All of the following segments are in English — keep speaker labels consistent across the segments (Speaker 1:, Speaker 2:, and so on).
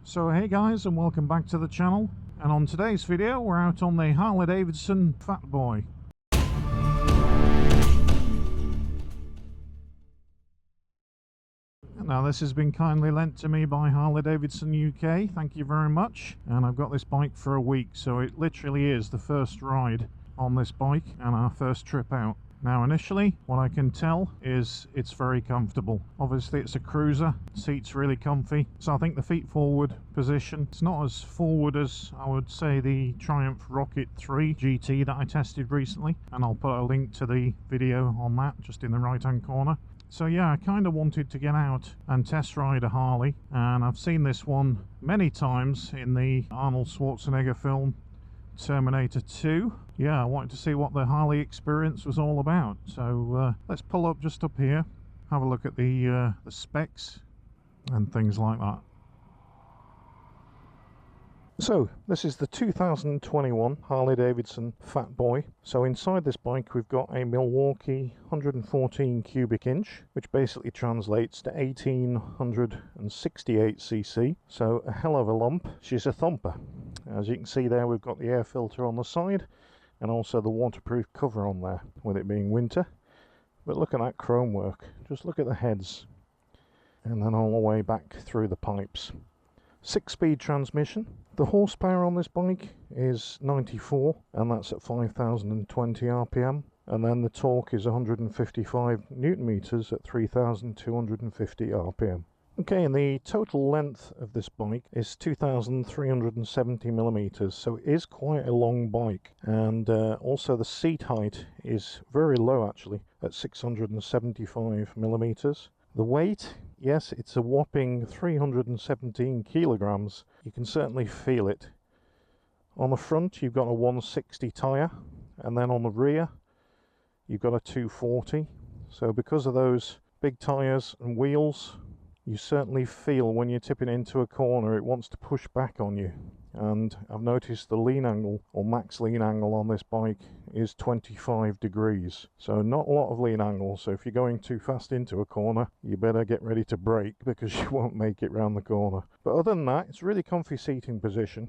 Speaker 1: So hey guys, and welcome back to the channel. And on today's video we're out on the Harley Davidson Fat Boy. Now this has been kindly lent to me by Harley Davidson UK, thank you very much. And I've got this bike for a week, so it literally is the first ride on this bike and our first trip out. Now initially, what I can tell is it's very comfortable. Obviously it's a cruiser, seat's really comfy, so I think the feet forward position, it's not as forward as I would say the Triumph Rocket 3 GT that I tested recently, and I'll put a link to the video on that just in the right hand corner. So yeah, I kind of wanted to get out and test ride a Harley, and I've seen this one many times in the Arnold Schwarzenegger film Terminator 2. Yeah, I wanted to see what the Harley experience was all about. So let's pull up just up here, have a look at the specs and things like that. So this is the 2021 Harley Davidson Fat Boy. So inside this bike we've got a Milwaukee 114 cubic inch, which basically translates to 1868 cc. So a hell of a lump. She's a thumper. As you can see there, we've got the air filter on the side and also the waterproof cover on there, with it being winter. But look at that chrome work. Just look at the heads and then all the way back through the pipes. 6-speed transmission. The horsepower on this bike is 94, and that's at 5020 rpm, and then the torque is 155 newton meters at 3250 rpm. Okay, and the total length of this bike is 2370 millimeters, so it is quite a long bike. And also the seat height is very low actually, at 675 millimeters. The weight, yes, it's a whopping 317 kilograms. You can certainly feel it. On the front you've got a 160 tyre, and then on the rear you've got a 240. So because of those big tyres and wheels, you certainly feel when you're tipping into a corner it wants to push back on you. And I've noticed the lean angle, or max lean angle on this bike, is 25 degrees. So not a lot of lean angle, so if you're going too fast into a corner you better get ready to brake, because you won't make it round the corner. But other than that, it's a really comfy seating position.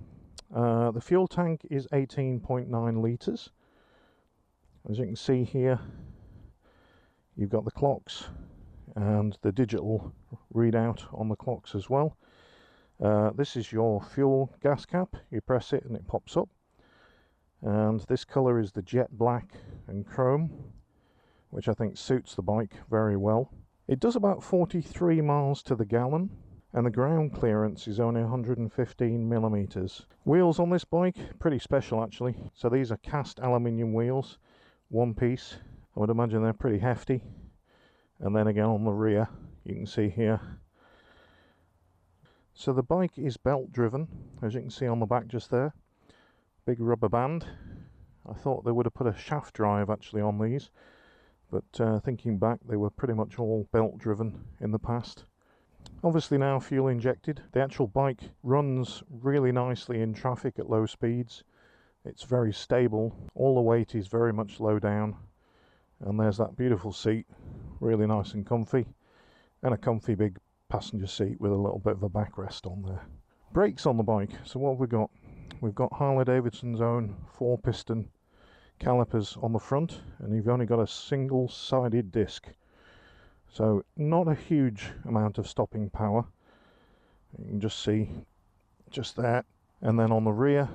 Speaker 1: The fuel tank is 18.9 litres. As you can see here, you've got the clocks and the digital readout on the clocks as well. This is your fuel gas cap. You press it and it pops up, and this colour is the jet black and chrome, which I think suits the bike very well. It does about 43 miles to the gallon, and the ground clearance is only 115 millimeters. Wheels on this bike, pretty special actually. So these are cast aluminium wheels, one piece. I would imagine they're pretty hefty. And then again on the rear you can see here. So the bike is belt driven, as you can see on the back just there. Big rubber band. I thought they would have put a shaft drive actually on these, but thinking back, they were pretty much all belt driven in the past. Obviously now fuel injected. The actual bike runs really nicely in traffic at low speeds. It's very stable. All the weight is very much low down. And there's that beautiful seat, really nice and comfy, and a comfy big passenger seat with a little bit of a backrest on there. Brakes on the bike. So what have we got? We've got Harley Davidson's own 4-piston calipers on the front, and you've only got a single-sided disc, so not a huge amount of stopping power. You can just see just that. And then on the rear,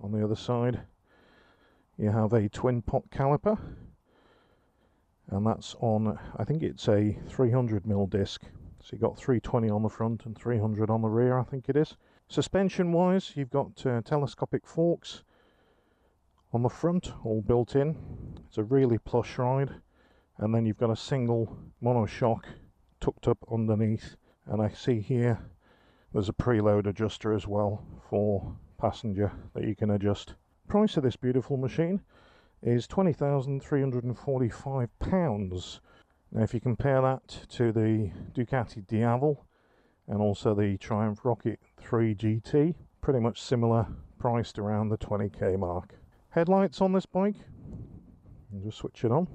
Speaker 1: on the other side, you have a twin pot caliper, and that's on, I think it's a 300mm disc. So you've got 320 on the front and 300 on the rear, I think it is. Suspension wise, you've got telescopic forks on the front, all built in. It's a really plush ride. And then you've got a single monoshock tucked up underneath. And I see here there's a preload adjuster as well for passenger that you can adjust. Price of this beautiful machine is £20,345. Now if you compare that to the Ducati Diavel and also the Triumph Rocket 3 GT, pretty much similar, priced around the 20k mark. Headlights on this bike, I'll just switch it on.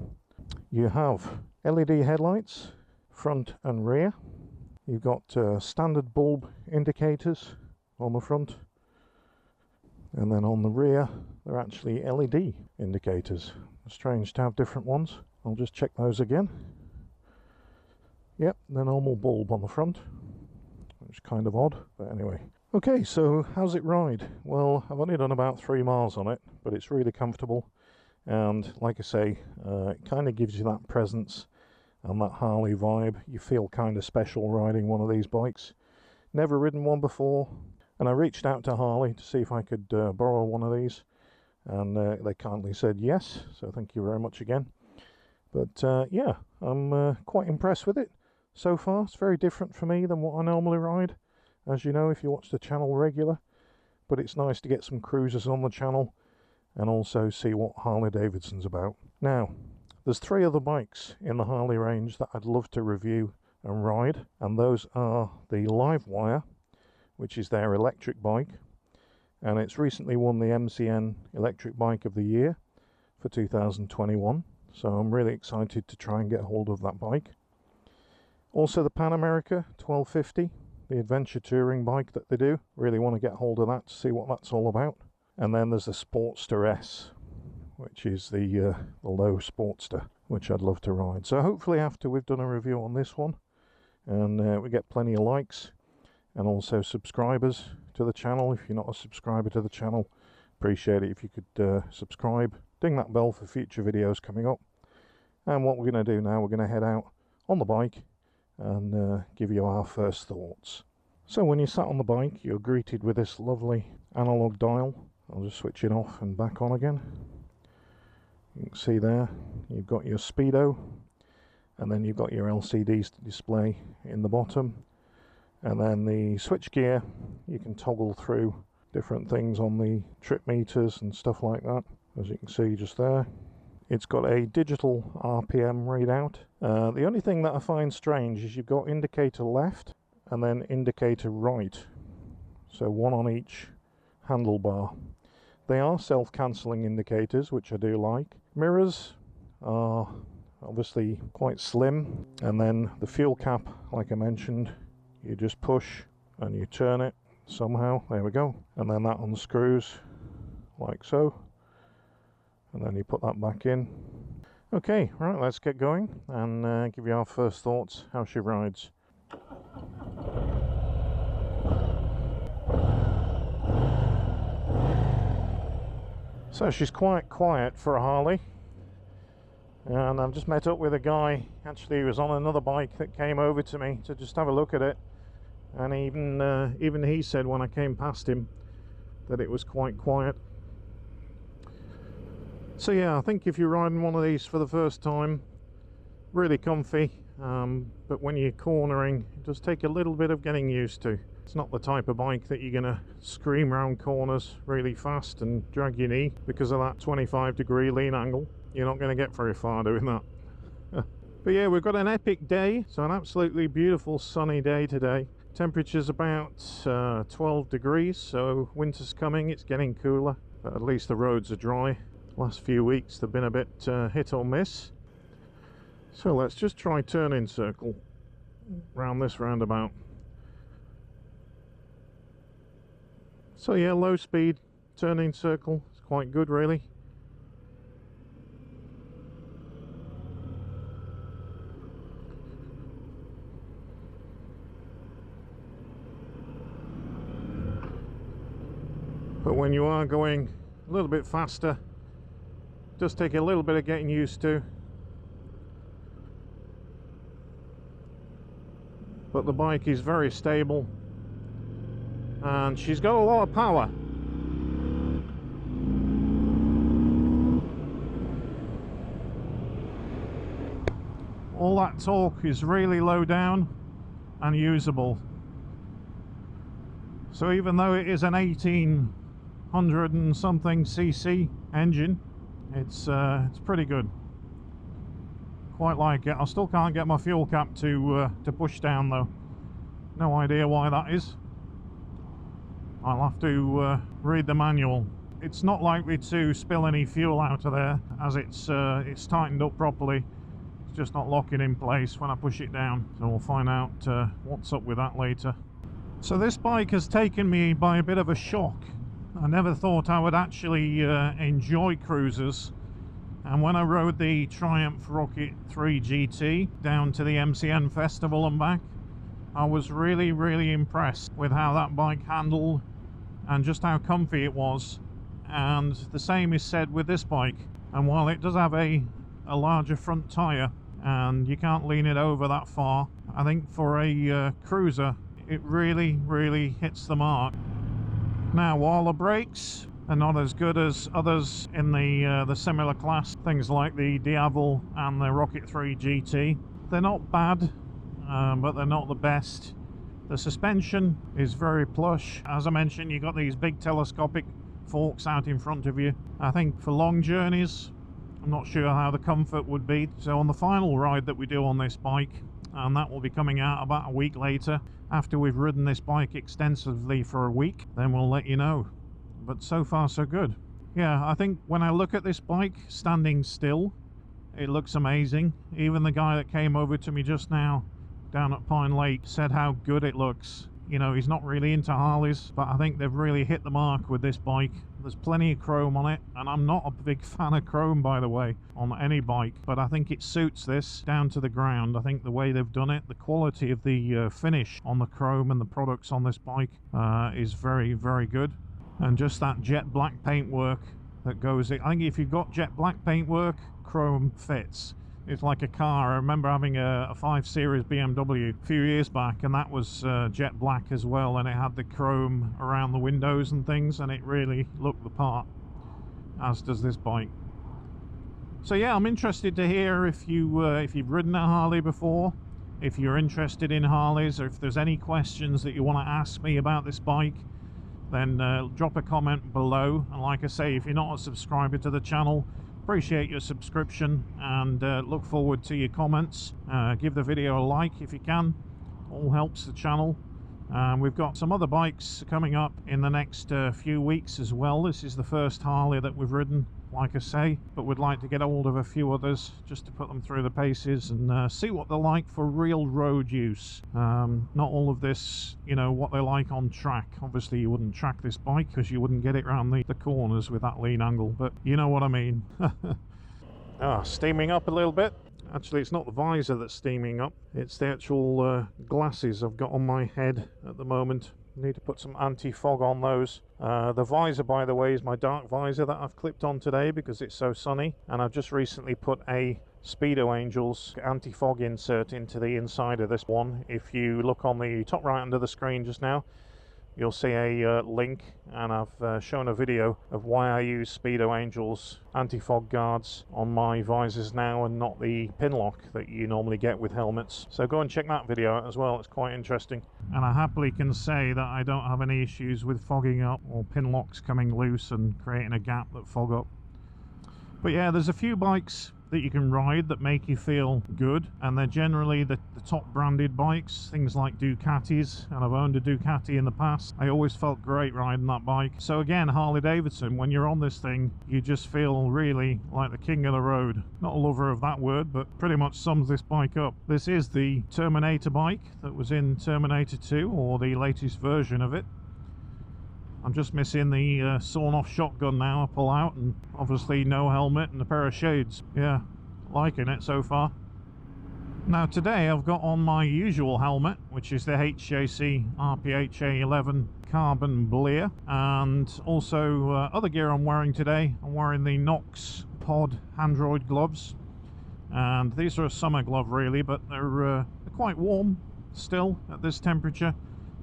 Speaker 1: You have LED headlights, front and rear. You've got standard bulb indicators on the front, and then on the rear they're actually LED indicators. Strange to have different ones. I'll just check those again. Yep, the normal bulb on the front, which is kind of odd, but anyway. Okay, so how's it ride? Well, I've only done about 3 miles on it, but it's really comfortable, and like I say, it kind of gives you that presence and that Harley vibe. You feel kind of special riding one of these bikes. Never ridden one before, and I reached out to Harley to see if I could borrow one of these, and they kindly said yes, so thank you very much again. But yeah, I'm quite impressed with it so far. It's very different for me than what I normally ride, as you know if you watch the channel regular, but it's nice to get some cruisers on the channel and also see what Harley Davidson's about. Now, there's 3 other bikes in the Harley range that I'd love to review and ride, and those are the Livewire, which is their electric bike, and it's recently won the MCN Electric Bike of the Year for 2021, so I'm really excited to try and get hold of that bike. Also the Pan America 1250, the adventure touring bike that they do. Really want to get hold of that to see what that's all about. And then there's the Sportster S, which is the low Sportster, which I'd love to ride. So hopefully after we've done a review on this one, and we get plenty of likes and also subscribers to the channel. If you're not a subscriber to the channel, appreciate it if you could subscribe, ding that bell for future videos coming up. And what we're going to do now, we're going to head out on the bike and give you our first thoughts. So when you're sat on the bike, you're greeted with this lovely analog dial. I'll just switch it off and back on again. You can see there you've got your speedo, and then you've got your LCD display in the bottom, and then the switch gear, you can toggle through different things on the trip meters and stuff like that, as you can see just there. It's got a digital RPM readout. The only thing that I find strange is you've got indicator left and then indicator right, so one on each handlebar. They are self-cancelling indicators, which I do like. Mirrors are obviously quite slim, and then the fuel cap, like I mentioned, you just push and you turn it somehow, there we go, and then that unscrews like so, and then you put that back in. Okay, right, let's get going and give you our first thoughts, how she rides. So she's quite quiet for a Harley, and I've just met up with a guy. Actually, he was on another bike that came over to me to just have a look at it, and even he said when I came past him that it was quite quiet. So yeah, I think if you're riding one of these for the first time, really comfy, but when you're cornering, it does take a little bit of getting used to. It's not the type of bike that you're gonna scream round corners really fast and drag your knee because of that 25-degree lean angle. You're not going to get very far doing that. But yeah, we've got an epic day, so an absolutely beautiful sunny day today. Temperature's about 12 degrees, so winter's coming, it's getting cooler, but at least the roads are dry. Last few weeks they've been a bit hit or miss. So let's just try turning circle round this roundabout. So yeah, low speed turning circle, it's quite good really. But when you are going a little bit faster, it does take a little bit of getting used to. But the bike is very stable, and she's got a lot of power. All that torque is really low down and usable. So even though it is an 1800 and something cc engine, it's pretty good. Quite like it. I still can't get my fuel cap to push down though. No idea why that is. I'll have to read the manual. It's not likely to spill any fuel out of there, as it's tightened up properly. It's just not locking in place when I push it down. So we'll find out what's up with that later. So this bike has taken me by a bit of a shock. I never thought I would actually enjoy cruisers, and when I rode the Triumph Rocket 3 GT down to the MCN Festival and back, I was really impressed with how that bike handled and just how comfy it was. And the same is said with this bike. And while it does have a larger front tyre and you can't lean it over that far, I think for a cruiser it really hits the mark. Now, while the brakes are not as good as others in the similar class, things like the Diavel and the Rocket 3 GT, they're not bad, but they're not the best. The suspension is very plush. As I mentioned, you've got these big telescopic forks out in front of you. I think for long journeys, I'm not sure how the comfort would be. So on the final ride that we do on this bike, and that will be coming out about a week later, after we've ridden this bike extensively for a week, then we'll let you know. But so far so good. Yeah, I think when I look at this bike standing still, it looks amazing. Even the guy that came over to me just now down at Pine Lake said how good it looks. You know, he's not really into Harleys, but I think they've really hit the mark with this bike. There's plenty of chrome on it, and I'm not a big fan of chrome, by the way, on any bike, but I think it suits this down to the ground. I think the way they've done it, the quality of the finish on the chrome and the products on this bike is very good. And just that jet black paintwork that goes in. I think if you've got jet black paintwork, chrome fits. It's like a car. I remember having a 5 Series BMW a few years back, and that was jet black as well, and it had the chrome around the windows and things, and it really looked the part, as does this bike. So yeah, I'm interested to hear if you've ridden a Harley before, if you're interested in Harleys, or if there's any questions that you want to ask me about this bike, then drop a comment below. And like I say, if you're not a subscriber to the channel, appreciate your subscription, and look forward to your comments. Give the video a like if you can, all helps the channel. We've got some other bikes coming up in the next few weeks as well. This is the first Harley that we've ridden, like I say, but we'd like to get hold of a few others just to put them through the paces and see what they're like for real road use. Not all of this, you know, what they're like on track. Obviously you wouldn't track this bike because you wouldn't get it around the corners with that lean angle, but you know what I mean. Steaming up a little bit. Actually, it's not the visor that's steaming up, it's the actual glasses I've got on my head at the moment. Need to put some anti-fog on those. The visor, by the way, is my dark visor that I've clipped on today because it's so sunny, and I've just recently put a Speedo Angels anti-fog insert into the inside of this one. If you look on the top right under the screen just now, you'll see a link, and I've shown a video of why I use Speedo Angels anti-fog guards on my visors now and not the pin lock that you normally get with helmets. So go and check that video out as well, it's quite interesting. And I happily can say that I don't have any issues with fogging up or pin locks coming loose and creating a gap that fog up. But yeah, there's a few bikes that you can ride that make you feel good, and they're generally the top branded bikes, things like Ducatis, and I've owned a Ducati in the past. I always felt great riding that bike. So again, Harley Davidson, when you're on this thing, you just feel really like the king of the road. Not a lover of that word, but pretty much sums this bike up. This is the Terminator bike that was in Terminator 2, or the latest version of it. I'm just missing the sawn-off shotgun now. I pull out, and obviously no helmet and a pair of shades. Yeah, liking it so far. Now today I've got on my usual helmet, which is the HJC RPHA 11 Carbon Bleer, and also other gear I'm wearing today. I'm wearing the Nox Pod Android gloves, and these are a summer glove really, but they're quite warm still at this temperature,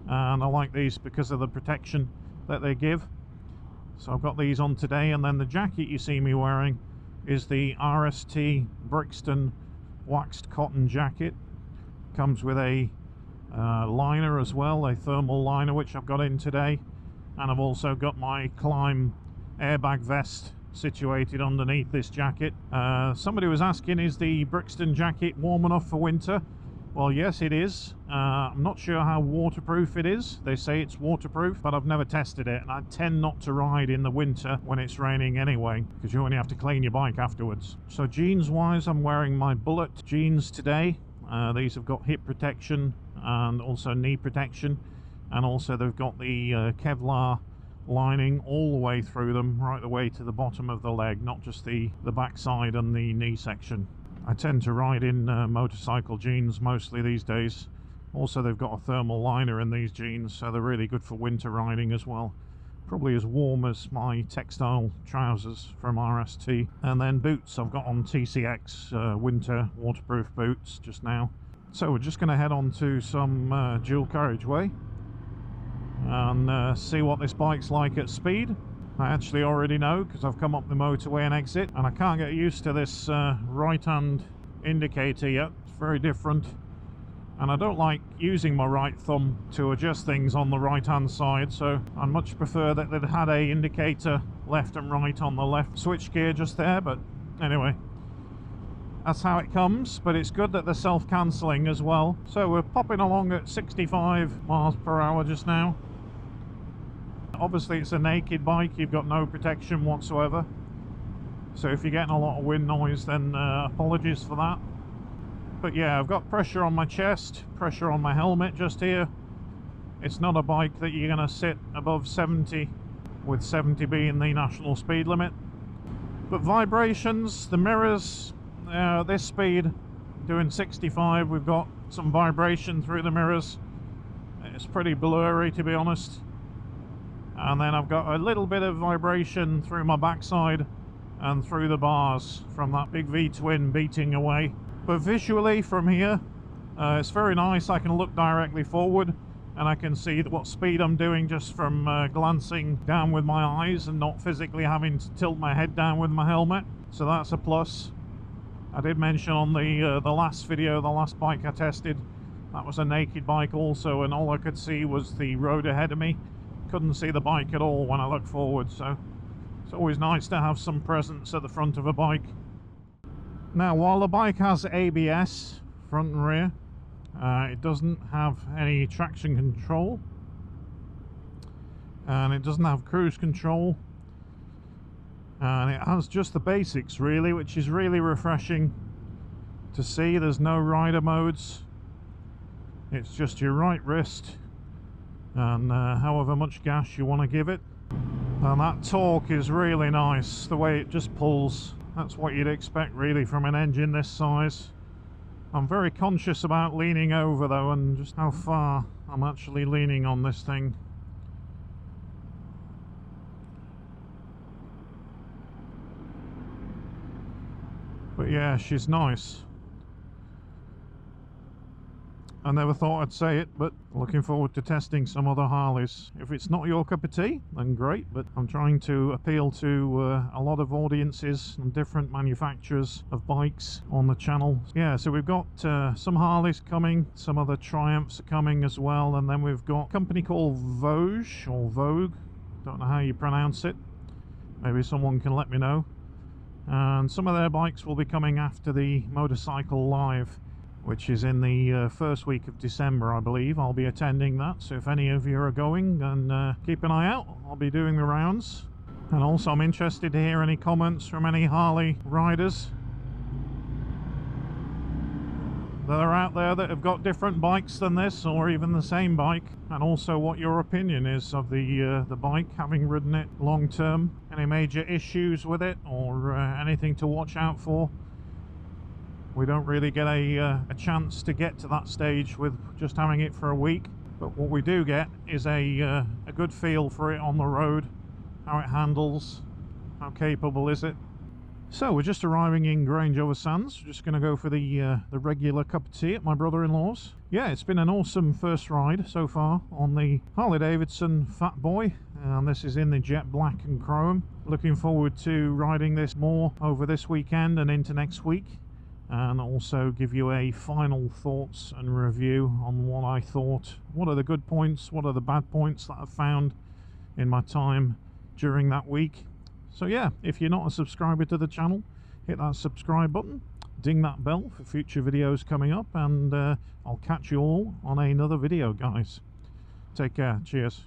Speaker 1: and I like these because of the protection that they give. So I've got these on today, and then the jacket you see me wearing is the RST Brixton waxed cotton jacket. Comes with a liner as well, a thermal liner, which I've got in today, and I've also got my Climb airbag vest situated underneath this jacket. Somebody was asking, is the Brixton jacket warm enough for winter? Well, yes, it is. I'm not sure how waterproof it is. They say it's waterproof, but I've never tested it, and I tend not to ride in the winter when it's raining anyway, because you only have to clean your bike afterwards. So jeans wise, I'm wearing my Bullet jeans today. These have got hip protection and also knee protection, and also they've got the Kevlar lining all the way through them, right the way to the bottom of the leg, not just the backside and the knee section. I tend to ride in motorcycle jeans mostly these days. Also, they've got a thermal liner in these jeans, so they're really good for winter riding as well. Probably as warm as my textile trousers from RST. And then boots, I've got on TCX winter waterproof boots just now. So we're just going to head on to some dual carriageway and see what this bike's like at speed. I actually already know because I've come up the motorway and exit, and I can't get used to this right hand indicator yet. It's very different, and I don't like using my right thumb to adjust things on the right hand side, so I much prefer that they'd had a indicator left and right on the left switch gear just there. But anyway, that's how it comes, but it's good that they're self-cancelling as well. So we're popping along at 65 miles per hour just now. Obviously it's a naked bike, you've got no protection whatsoever, so if you're getting a lot of wind noise, then apologies for that. But yeah, I've got pressure on my chest, pressure on my helmet just here. It's not a bike that you're going to sit above 70, with 70 being the national speed limit. But vibrations, the mirrors, this speed, doing 65, we've got some vibration through the mirrors. It's pretty blurry, to be honest. And then I've got a little bit of vibration through my backside and through the bars from that big V-twin beating away. But visually from here, it's very nice. I can look directly forward and I can see what speed I'm doing just from glancing down with my eyes and not physically having to tilt my head down with my helmet. So that's a plus. I did mention on the last video, the last bike I tested, that was a naked bike also, and all I could see was the road ahead of me. Couldn't see the bike at all when I looked forward, so it's always nice to have some presence at the front of a bike. Now, while the bike has ABS front and rear, it doesn't have any traction control, and it doesn't have cruise control, and it has just the basics really, which is really refreshing to see. There's no rider modes, it's just your right wrist and however much gas you want to give it. And that torque is really nice, the way it just pulls. That's what you'd expect really from an engine this size. I'm very conscious about leaning over though, and just how far I'm actually leaning on this thing. But yeah, she's nice. I never thought I'd say it, but looking forward to testing some other Harleys. If it's not your cup of tea, then great, but I'm trying to appeal to a lot of audiences and different manufacturers of bikes on the channel. Yeah, so we've got some Harleys coming, some other Triumphs are coming as well, and then we've got a company called Vogue, or Vogue, don't know how you pronounce it. Maybe someone can let me know. And some of their bikes will be coming after the Motorcycle Live, which is in the first week of December, I believe. I'll be attending that, so if any of you are going, then keep an eye out. I'll be doing the rounds. And also I'm interested to hear any comments from any Harley riders that are out there that have got different bikes than this, or even the same bike, and also what your opinion is of the bike, having ridden it long term. Any major issues with it, or anything to watch out for. We don't really get a chance to get to that stage with just having it for a week, but what we do get is a good feel for it on the road, how it handles, how capable is it. So we're just arriving in Grange-over-Sands. We're just going to go for the regular cup of tea at my brother-in-law's. Yeah, it's been an awesome first ride so far on the Harley Davidson Fat Boy, and this is in the jet black and chrome. Looking forward to riding this more over this weekend and into next week, and also give you a final thoughts and review on what I thought. What are the good points, what are the bad points that I've found in my time during that week. So yeah, if you're not a subscriber to the channel, hit that subscribe button, ding that bell for future videos coming up, and I'll catch you all on another video, guys. Take care. Cheers.